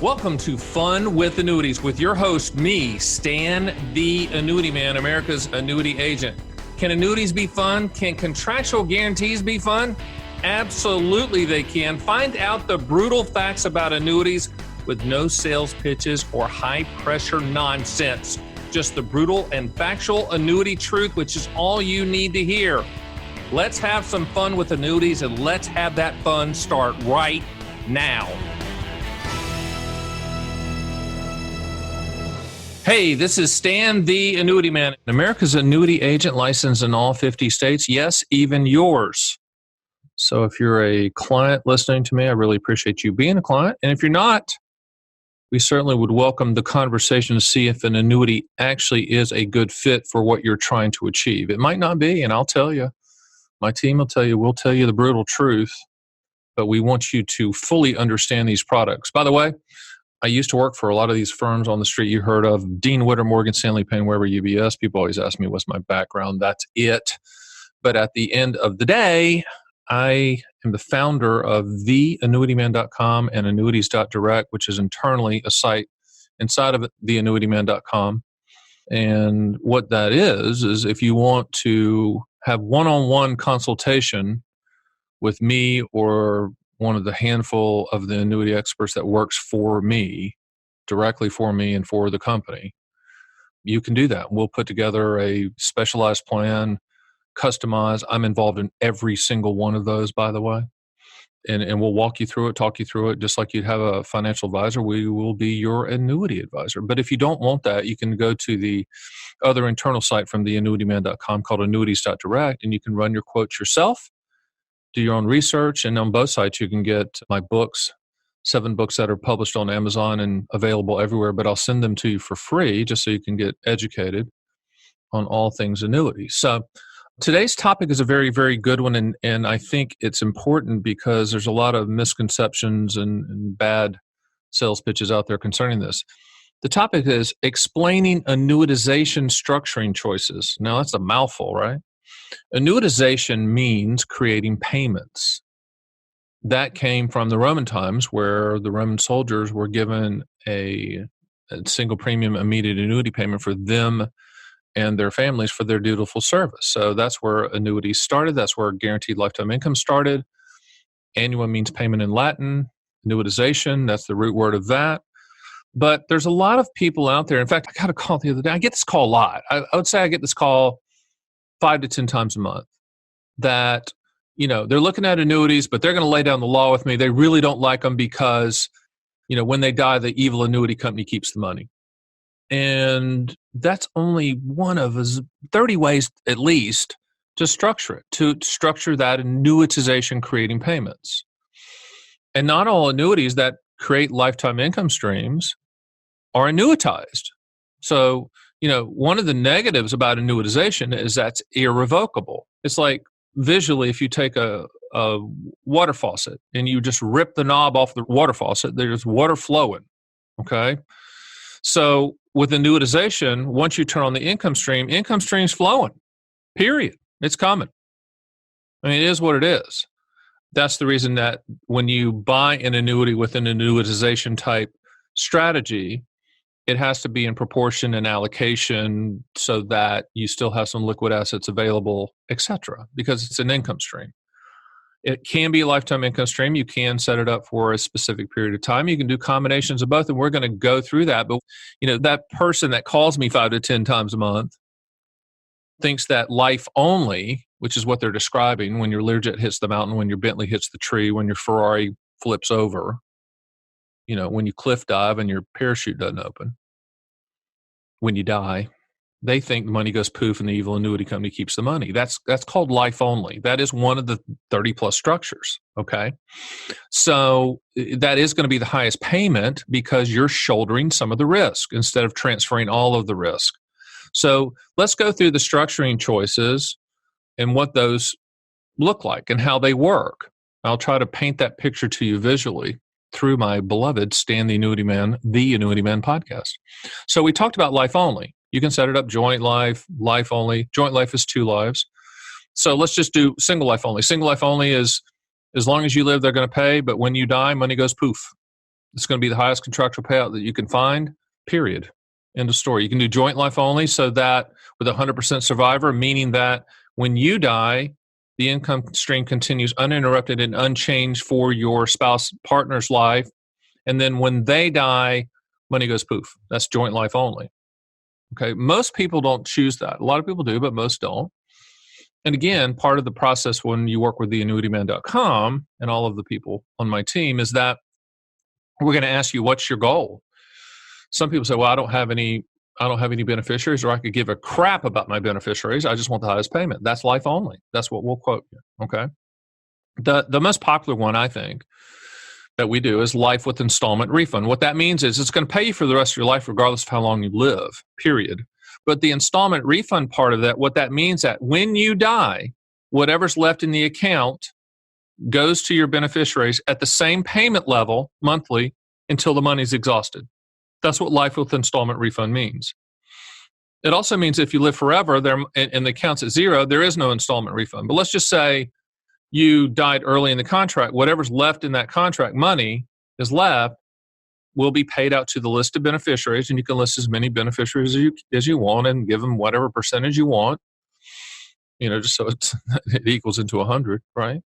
Welcome to Fun with Annuities with your host, me, Stan the Annuity Man, America's annuity agent. Can annuities be fun? Can contractual guarantees be fun? Absolutely they can. Find out the brutal facts about annuities with no sales pitches or high-pressure nonsense. Just the brutal and factual annuity truth, which is all you need to hear. Let's have some fun with annuities, and let's have that fun start right now. Hey, this is Stan the Annuity Man, America's annuity agent licensed in all 50 states. Yes, even yours. So if you're a client listening to me, I really appreciate you being a client. And if you're not, we certainly would welcome the conversation to see if an annuity actually is a good fit for what you're trying to achieve. It might not be, and I'll tell you, my team will tell you, we'll tell you the brutal truth, but we want you to fully understand these products. By the way, I used to work for a lot of these firms on the street you heard of, Dean Witter, Morgan Stanley, Payne Weber, UBS. People always ask me, what's my background? That's it. But at the end of the day, I am the founder of theannuityman.com and annuities.direct, which is internally a site inside of theannuityman.com. And what that is if you want to have one-on-one consultation with me or one of the handful of the annuity experts that works for me, directly for me and for the company, you can do that. We'll put together a specialized plan, customized. I'm involved in every single one of those, by the way. And we'll walk you through it, talk you through it, just like you'd have a financial advisor. We will be your annuity advisor. But if you don't want that, you can go to the other internal site from theannuityman.com called annuities.direct, and you can run your quotes yourself, do your own research, and on both sites you can get my books, 7 books that are published on Amazon and available everywhere, but I'll send them to you for free just so you can get educated on all things annuities. So today's topic is a very, very good one, and I think it's important because there's a lot of misconceptions and bad sales pitches out there concerning this. The topic is explaining annuitization structuring choices. Now, that's a mouthful, right? Annuitization means creating payments. That came from the Roman times where the Roman soldiers were given a single premium immediate annuity payment for them and their families for their dutiful service. So that's where annuities started. That's where guaranteed lifetime income started. Annua means payment in Latin. Annuitization, that's the root word of that. But there's a lot of people out there. In fact, I got a call the other day. I get this call a lot. I would say I get this call 5 to 10 times a month that, they're looking at annuities, but they're going to lay down the law with me. They really don't like them because, when they die, the evil annuity company keeps the money. And that's only one of 30 ways, at least, to structure it, to structure that annuitization creating payments. And not all annuities that create lifetime income streams are annuitized. So, one of the negatives about annuitization is that's irrevocable. It's like visually, if you take a water faucet and you just rip the knob off the water faucet, there's water flowing. Okay. So with annuitization, once you turn on the income stream's flowing, period. It's coming. I mean, it is what it is. That's the reason that when you buy an annuity with an annuitization type strategy, it has to be in proportion and allocation so that you still have some liquid assets available, et cetera, because it's an income stream. It can be a lifetime income stream. You can set it up for a specific period of time. You can do combinations of both, and we're going to go through that. But, that person that calls me 5 to 10 times a month thinks that life only, which is what they're describing, when your Learjet hits the mountain, when your Bentley hits the tree, when your Ferrari flips over, when you cliff dive and your parachute doesn't open, when you die, they think the money goes poof and the evil annuity company keeps the money. That's called life only. That is one of the 30 plus structures. Okay. So that is going to be the highest payment because you're shouldering some of the risk instead of transferring all of the risk. So let's go through the structuring choices and what those look like and how they work. I'll try to paint that picture to you visually through my beloved Stan the Annuity Man podcast. So we talked about life only. You can set it up joint life, life only. Joint life is 2 lives. So let's just do single life only. Single life only is as long as you live, they're going to pay, but when you die, money goes poof. It's going to be the highest contractual payout that you can find, period. End of story. You can do joint life only, so that with 100% survivor, meaning that when you die, the income stream continues uninterrupted and unchanged for your spouse partner's life. And then when they die, money goes poof. That's joint life only. Okay. Most people don't choose that. A lot of people do, but most don't. And again, part of the process when you work with the annuityman.com and all of the people on my team is that we're going to ask you, what's your goal? Some people say, well, I don't have any beneficiaries, or I could give a crap about my beneficiaries. I just want the highest payment. That's life only. That's what we'll quote you. Okay. The most popular one, I think, that we do is life with installment refund. What that means is it's going to pay you for the rest of your life, regardless of how long you live, period. But the installment refund part of that, what that means that when you die, whatever's left in the account goes to your beneficiaries at the same payment level monthly until the money's exhausted. That's what life with installment refund means. It also means if you live forever and the account's at zero, there is no installment refund. But let's just say you died early in the contract. Whatever's left in that contract, money is left, will be paid out to the listed beneficiaries, and you can list as many beneficiaries as you want and give them whatever percentage you want, just so it equals into 100, right?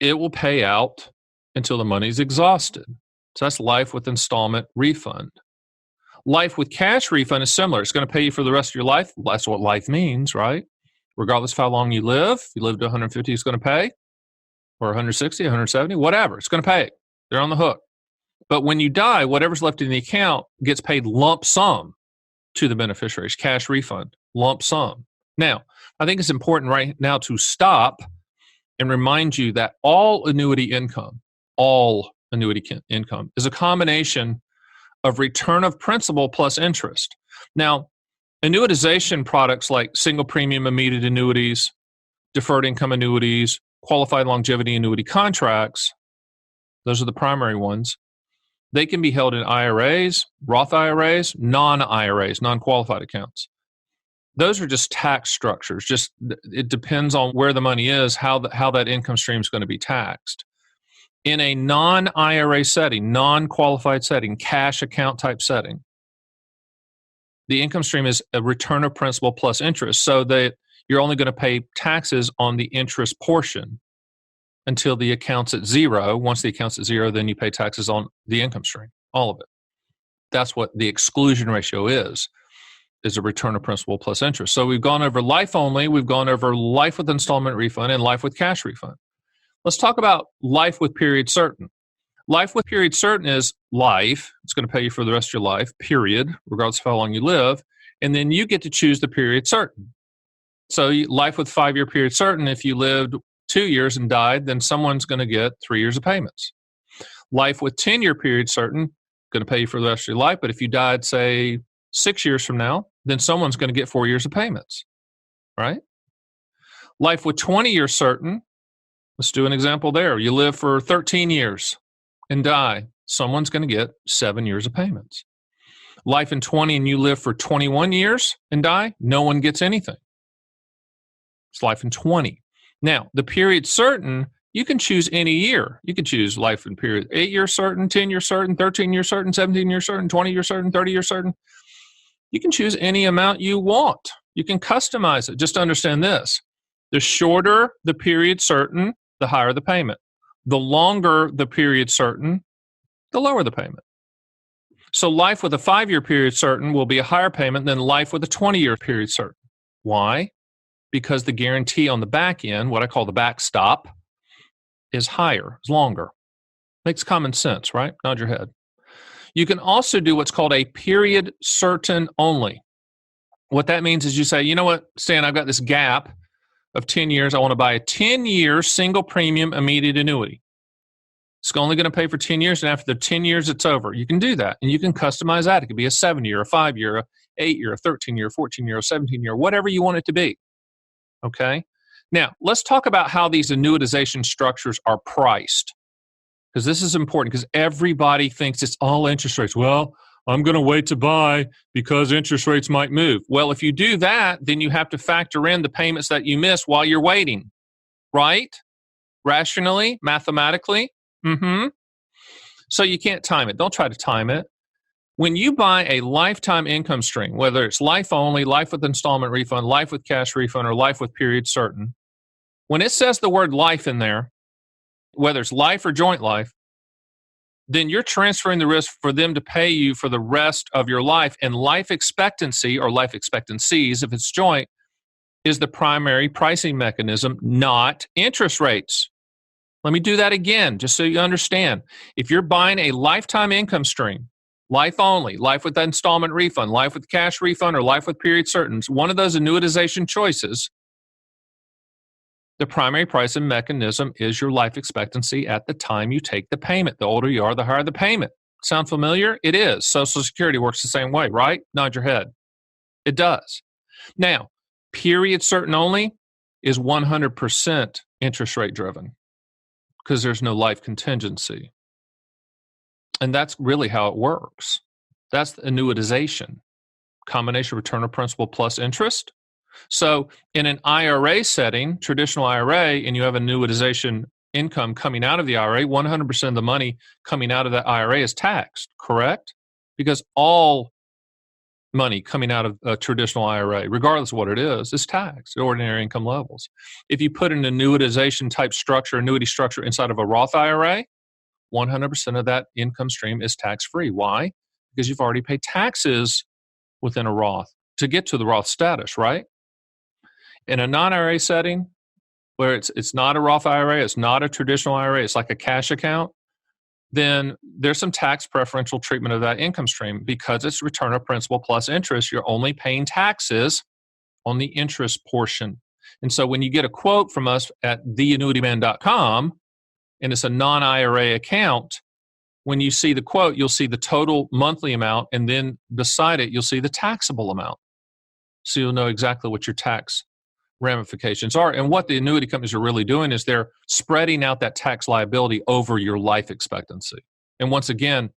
It will pay out until the money's exhausted. So that's life with installment refund. Life with cash refund is similar. It's going to pay you for the rest of your life. That's what life means, right? Regardless of how long you live. If you live to 150, it's going to pay. Or 160, 170, whatever. It's going to pay. They're on the hook. But when you die, whatever's left in the account gets paid lump sum to the beneficiaries. Cash refund, lump sum. Now, I think it's important right now to stop and remind you that all annuity income is a combination of return of principal plus interest. Now, annuitization products like single premium immediate annuities, deferred income annuities, qualified longevity annuity contracts, those are the primary ones. They can be held in IRAs, Roth IRAs, non-IRAs, non-qualified accounts. Those are just tax structures. Just it depends on where the money is, how that income stream is going to be taxed. In a non-IRA setting, non-qualified setting, cash account type setting, the income stream is a return of principal plus interest, so that you're only going to pay taxes on the interest portion until the account's at zero. Once the account's at zero, then you pay taxes on the income stream, all of it. That's what the exclusion ratio is a return of principal plus interest. So we've gone over life only, we've gone over life with installment refund, and life with cash refund. Let's talk about life with period certain. Life with period certain is life. It's going to pay you for the rest of your life, period, regardless of how long you live. And then you get to choose the period certain. So life with 5-year period certain, if you lived 2 years and died, then someone's going to get 3 years of payments. Life with 10-year period certain, going to pay you for the rest of your life. But if you died, say, 6 years from now, then someone's going to get 4 years of payments, right? Life with 20-year certain, let's do an example there. You live for 13 years and die. Someone's going to get 7 years of payments. Life in 20 and you live for 21 years and die, no one gets anything. It's life in 20. Now, the period certain, you can choose any year. You can choose life in period 8-year certain, 10-year certain, 13-year certain, 17-year certain, 20-year certain, 30-year certain. You can choose any amount you want. You can customize it. Just understand this. The shorter the period certain, the higher the payment. The longer the period certain, the lower the payment. So life with a 5-year period certain will be a higher payment than life with a 20-year period certain. Why? Because the guarantee on the back end, what I call the backstop, is higher, is longer. Makes common sense, right? Nod your head. You can also do what's called a period certain only. What that means is you say, you know what, Stan, I've got this gap of 10 years. I want to buy a 10-year single premium immediate annuity. It's only going to pay for 10 years, and after the 10 years, it's over. You can do that, and you can customize that. It could be a 7-year, a 5-year, a 8-year, a 13-year, a 14-year, a 17-year, whatever you want it to be. Okay? Now, let's talk about how these annuitization structures are priced, because this is important, because everybody thinks it's all interest rates. Well, I'm going to wait to buy because interest rates might move. Well, if you do that, then you have to factor in the payments that you miss while you're waiting, right? Rationally, mathematically. So you can't time it. Don't try to time it. When you buy a lifetime income stream, whether it's life only, life with installment refund, life with cash refund, or life with period certain, when it says the word life in there, whether it's life or joint life, then you're transferring the risk for them to pay you for the rest of your life. And life expectancy or life expectancies, if it's joint, is the primary pricing mechanism, not interest rates. Let me do that again, just so you understand. If you're buying a lifetime income stream, life only, life with installment refund, life with cash refund, or life with period certain, one of those annuitization choices, the primary pricing mechanism is your life expectancy at the time you take the payment. The older you are, the higher the payment. Sound familiar? It is. Social Security works the same way, right? Nod your head. It does. Now, period certain only is 100% interest rate driven because there's no life contingency. And that's really how it works. That's the annuitization, combination return of principal plus interest. So in an IRA setting, traditional IRA, and you have annuitization income coming out of the IRA, 100% of the money coming out of that IRA is taxed, correct? Because all money coming out of a traditional IRA, regardless of what it is taxed at ordinary income levels. If you put an annuitization type structure, annuity structure inside of a Roth IRA, 100% of that income stream is tax-free. Why? Because you've already paid taxes within a Roth to get to the Roth status, right? In a non-IRA setting, where it's not a Roth IRA, it's not a traditional IRA, it's like a cash account, then there's some tax preferential treatment of that income stream because it's return of principal plus interest. You're only paying taxes on the interest portion. And so when you get a quote from us at theannuityman.com, and it's a non-IRA account, when you see the quote, you'll see the total monthly amount, and then beside it, you'll see the taxable amount. So you'll know exactly what your tax ramifications are. And what the annuity companies are really doing is they're spreading out that tax liability over your life expectancy. And once again,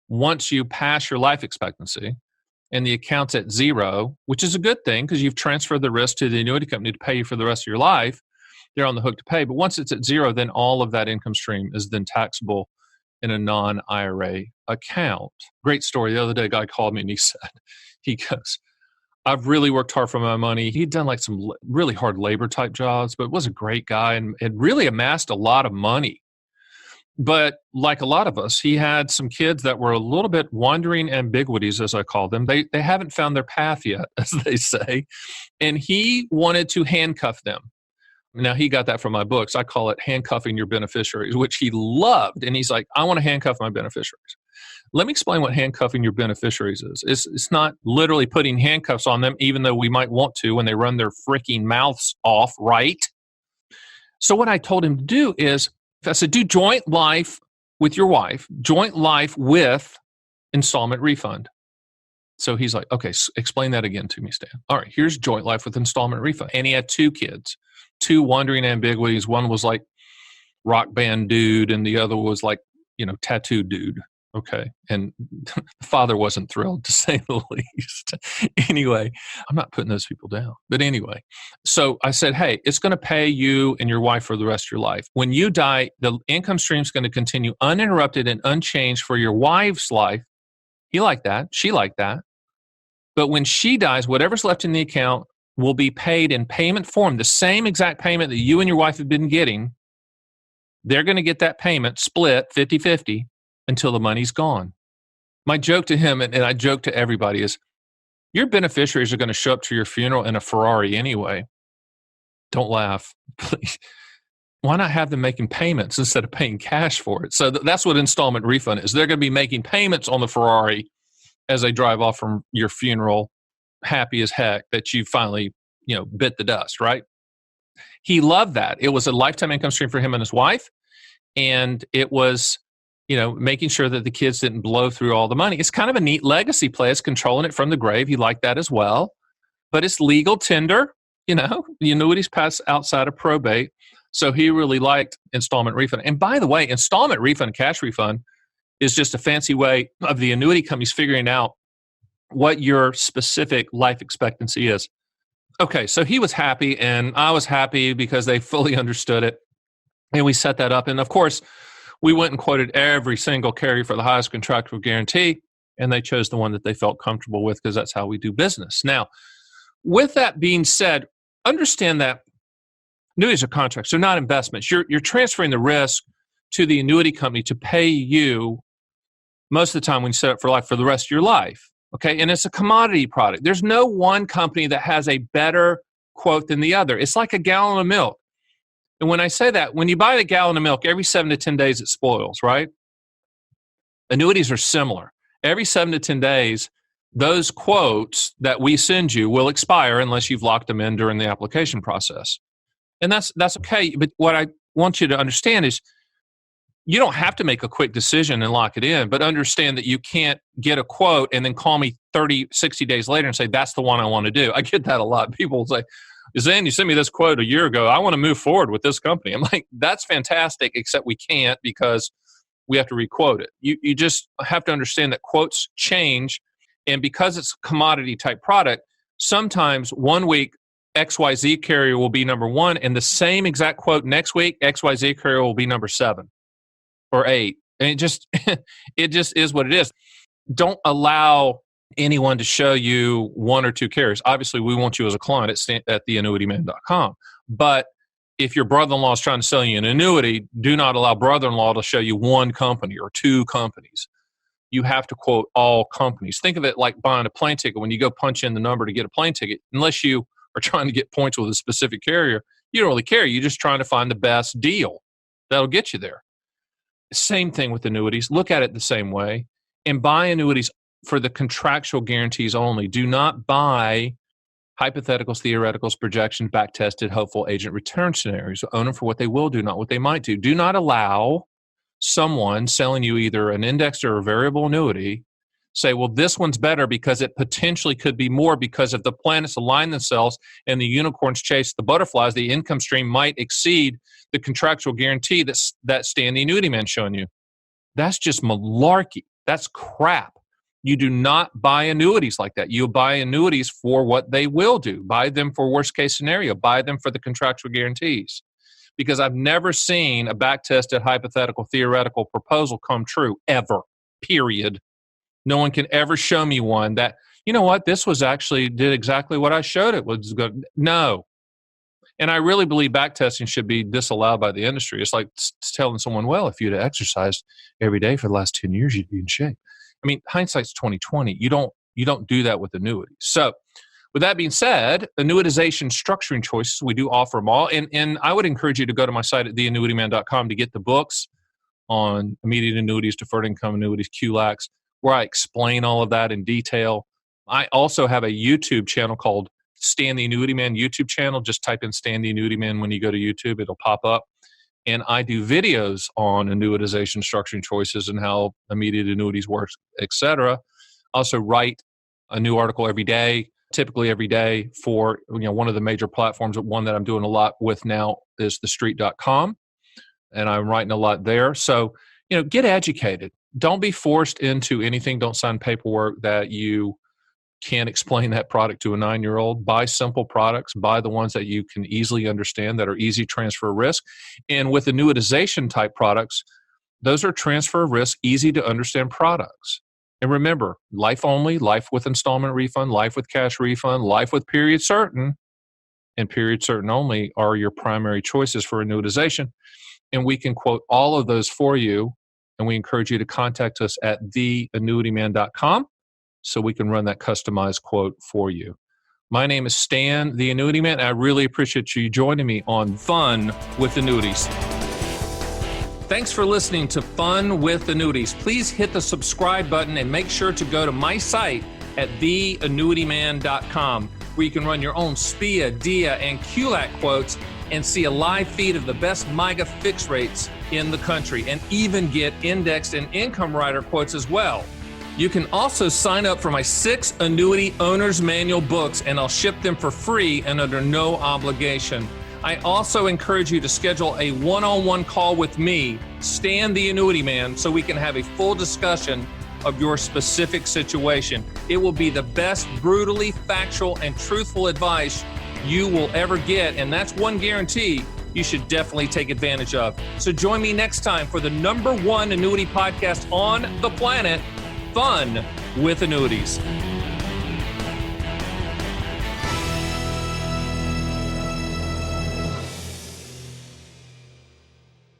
once you pass your life expectancy and the account's at zero, which is a good thing because you've transferred the risk to the annuity company to pay you for the rest of your life, they're on the hook to pay. But once it's at zero, then all of that income stream is then taxable in a non-IRA account. Great story. The other day, a guy called me and he goes, I've really worked hard for my money. He'd done like some really hard labor type jobs, but was a great guy and had really amassed a lot of money. But like a lot of us, he had some kids that were a little bit wandering ambiguities, as I call them. They haven't found their path yet, as they say. And he wanted to handcuff them. Now, he got that from my books. I call it handcuffing your beneficiaries, which he loved. And he's like, I want to handcuff my beneficiaries. Let me explain what handcuffing your beneficiaries is. It's not literally putting handcuffs on them, even though we might want to when they run their freaking mouths off, right? So what I told him to do is, I said, do joint life with your wife, joint life with installment refund. So he's like, okay, explain that again to me, Stan. All right, here's joint life with installment refund. And he had two kids, two wandering ambiguities. One was like rock band dude, and the other was like, tattoo dude. Okay. And the father wasn't thrilled, to say the least. Anyway, I'm not putting those people down. But anyway, so I said, hey, it's going to pay you and your wife for the rest of your life. When you die, the income stream is going to continue uninterrupted and unchanged for your wife's life. He liked that. She liked that. But when she dies, whatever's left in the account will be paid in payment form, the same exact payment that you and your wife have been getting. They're going to get that payment split 50-50 until the money's gone. My joke to him, and I joke to everybody, is your beneficiaries are going to show up to your funeral in a Ferrari anyway. Don't laugh, please. Why not have them making payments instead of paying cash for it? So that's what installment refund is. They're going to be making payments on the Ferrari as they drive off from your funeral, happy as heck that you finally, bit the dust, right? He loved that. It was a lifetime income stream for him and his wife. And it was, making sure that the kids didn't blow through all the money. It's kind of a neat legacy play. It's controlling it from the grave. He liked that as well. But it's legal tender. The annuities pass outside of probate. So he really liked installment refund. And by the way, installment refund, cash refund, is just a fancy way of the annuity companies figuring out what your specific life expectancy is. Okay, so he was happy and I was happy because they fully understood it. And we set that up. And of course, we went and quoted every single carrier for the highest contractual guarantee, and they chose the one that they felt comfortable with because that's how we do business. Now, with that being said, understand that annuities are contracts. They're not investments. You're transferring the risk to the annuity company to pay you most of the time when you set up for life for the rest of your life. Okay. And it's a commodity product. There's no one company that has a better quote than the other. It's like a gallon of milk. And when I say that, when you buy a gallon of milk, every 7 to 10 days it spoils, right? Annuities are similar. Every 7 to 10 days, those quotes that we send you will expire unless you've locked them in during the application process. And that's okay. But what I want you to understand is you don't have to make a quick decision and lock it in, but understand that you can't get a quote and then call me 30, 60 days later and say, that's the one I want to do. I get that a lot. People will say, Zane, you sent me this quote a year ago. I want to move forward with this company. I'm like, that's fantastic, except we can't because we have to requote it. You just have to understand that quotes change. And because it's a commodity type product, sometimes one week XYZ carrier will be number 1, and the same exact quote next week, XYZ carrier will be number 7 or 8. And it just is what it is. Don't allow anyone to show you 1 or 2 carriers. Obviously, we want you as a client at theannuityman.com. But if your brother-in-law is trying to sell you an annuity, do not allow brother-in-law to show you 1 company or 2 companies. You have to quote all companies. Think of it like buying a plane ticket. When you go punch in the number to get a plane ticket, unless you are trying to get points with a specific carrier, you don't really care. You're just trying to find the best deal that'll get you there. Same thing with annuities. Look at it the same way and buy annuities for the contractual guarantees only. Do not buy hypotheticals, theoreticals, projections, back-tested, hopeful agent return scenarios. Own them for what they will do, not what they might do. Do not allow someone selling you either an indexed or a variable annuity say, well, this one's better because it potentially could be more because if the planets align themselves and the unicorns chase the butterflies, the income stream might exceed the contractual guarantee that Stan the Annuity Man showing you. That's just malarkey. That's crap. You do not buy annuities like that. You buy annuities for what they will do. Buy them for worst case scenario. Buy them for the contractual guarantees. Because I've never seen a back-tested hypothetical theoretical proposal come true, ever, period. No one can ever show me one that, you know what, this was actually did exactly what I showed it was good. No. And I really believe back-testing should be disallowed by the industry. It's like telling someone, well, if you'd have exercised every day for the last 10 years, you'd be in shape. I mean, hindsight's 20/20. You don't do that with annuities. So with that being said, annuitization structuring choices, we do offer them all. And I would encourage you to go to my site at theannuityman.com to get the books on immediate annuities, deferred income annuities, QLACs, where I explain all of that in detail. I also have a YouTube channel called Stan the Annuity Man YouTube channel. Just type in Stan the Annuity Man when you go to YouTube. It'll pop up. And I do videos on annuitization structuring choices and how immediate annuities works, etc. Also write a new article every day, typically every day for one of the major platforms. One that I'm doing a lot with now is thestreet.com. And I'm writing a lot there. So, get educated. Don't be forced into anything. Don't sign paperwork that you can't explain that product to a 9-year-old. Buy simple products. Buy the ones that you can easily understand, that are easy transfer risk. And with annuitization type products, those are transfer risk, easy to understand products. And remember, life only, life with installment refund, life with cash refund, life with period certain, and period certain only are your primary choices for annuitization. And we can quote all of those for you. And we encourage you to contact us at theannuityman.com so we can run that customized quote for you. My name is Stan, the Annuity Man. I really appreciate you joining me on Fun with Annuities. Thanks for listening to Fun with Annuities. Please hit the subscribe button and make sure to go to my site at theannuityman.com where you can run your own SPIA, DIA, and QLAC quotes and see a live feed of the best MIGA fixed rates in the country and even get indexed and income rider quotes as well. You can also sign up for my 6 annuity owner's manual books and I'll ship them for free and under no obligation. I also encourage you to schedule a one-on-one call with me, Stan the Annuity Man, so we can have a full discussion of your specific situation. It will be the best brutally factual and truthful advice you will ever get, and that's one guarantee. you should definitely take advantage of. So join me next time for the #1 annuity podcast on the planet, Fun with Annuities.